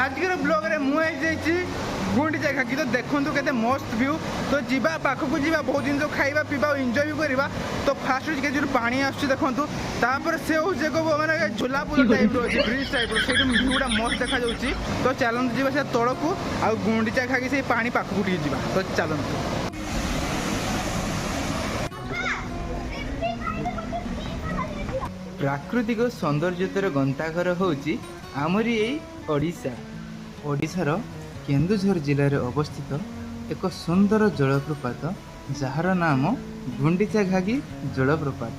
आजकर blog रे मुझे गुंडीचा घाटी तो देखो के मस्त व्यू तो जीवा पाखक जीवा बहुत जिन खाଇବା पीवा एंजॉय भी करवा तो फास्ट के जो पानी आसुची देखो तापर से माने झूला पुल टाइप रो ब्रिज टाइप रो से व्यूटा मस्त देखा जाउची तो चलंतु जीवा से तळकू आ गुंडीचा घाटी से पानी पाखक टिके जीवा तो चलंतु। प्राकृतिक सौंदर्यतर गंताघर होची आमरी एई ओडिशा। ओडिशार केन्दुझर जिले में अवस्थित एक सुंदर जलप्रपात जार नाम गुंडीचा घागी जलप्रपात।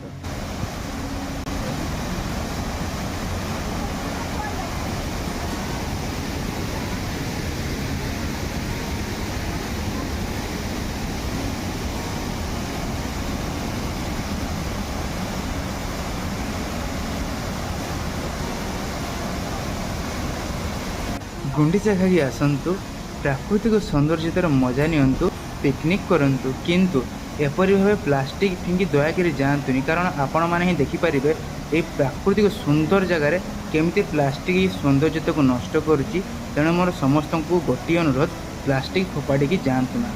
गुंडीचा घागी आसतु प्राकृतिक सौंदर्यतार मजा नियंतु पिकनिक करंतु किंतु एपरी भाव प्लास्टिक फिंगी दयाकरी जातुनि कारण आपण मैंने ही देखिपारे ये प्राकृतिक सुंदर जगार केमती प्लास्टिक सौंदर्यता को नष्ट करुच्ची। तेणु मोर समस्त को गोटे अनुरोध प्लास्टिक फोपाड़ी की जातु ना।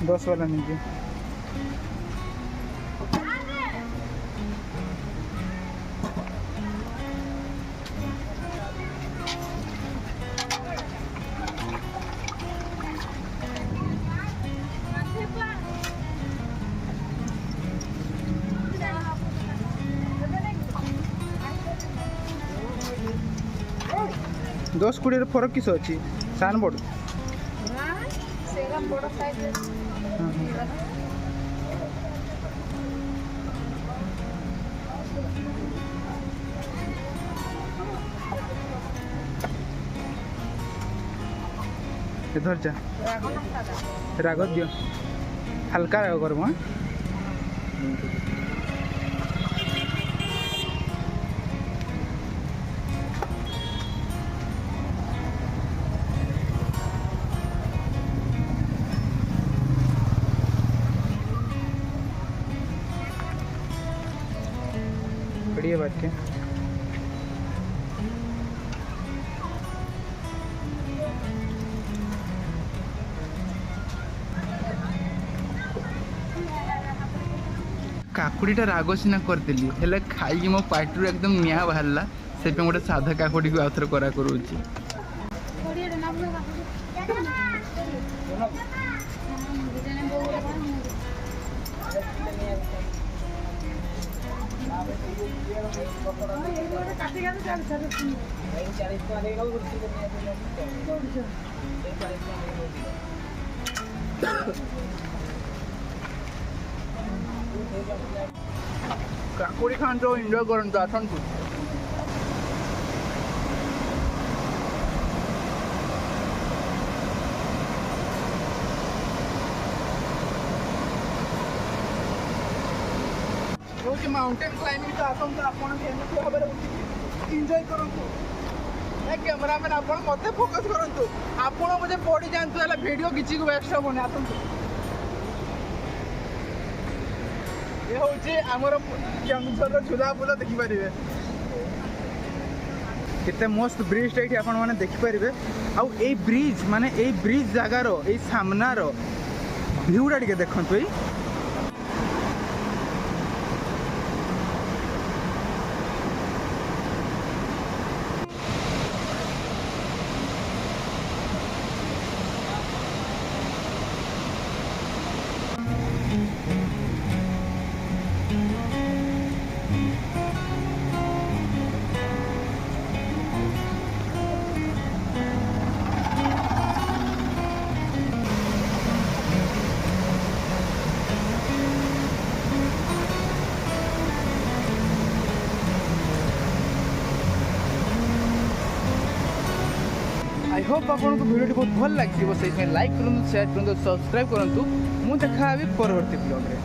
10 वाला नीचे 10-20 फरक किस अच्छी सान बोर्ड धर जा राग दियो हल्का राग कर बढ़िया बात क्या काकुड़ीटा राग सीना करदेली हेले खाई मो पार्टी एकदम निआ बाहरला से गोटे साधा काकुड़ी को आउथर करा करूची। काकुड़ी खान तो एंजॉय करन आसतु। माउंटेन क्लाइंबिंग तो आसतु आपन भाव एंजॉय करंतु कैमरामैन आप मत फोकस करंतु आपन मुझे पड़ी जातु है वीडियो किसी को वेस्ट हेनी आसतु। ये हूँ आमर केन्दुझर झूला पुल देखिपारे केते मस्त ब्रिज टाइट आपण मैंने देखिपारे आउ ए ब्रिज माने ए ब्रिज जगार ए सामनार भ्यूटा टिके देखंतु। आई होप आपको वीडियो बहुत भल लगे से लाइक करूँ शेयर करूँ सब्सक्राइब करूँ। मुझे देखा परवर्ती ब्लॉग रे।